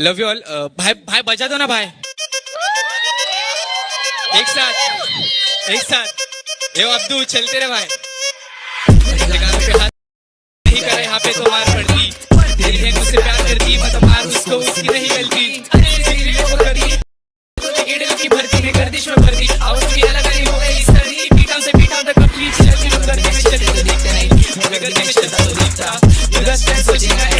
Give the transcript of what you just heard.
Love you all. भाई भाई बजा दो ना भाई, एक साथ ये अब्दू चलते रहे भाई। गानों पे हाथ नहीं करे यहाँ पे तो मार पड़ती, दिल है मुझसे प्यार करती मत मार उसको, उसकी नहीं गलती। की भर्ती में गर्दिश में भर्ती, आवाज की अलग अलग हो गई इस तरह, पीठा से पीठा तक कंप्लीट चलती लोग गर्दी में चलते तो देखते नहीं, गर्दी में चलता तो देखता, उधर से सोचेगा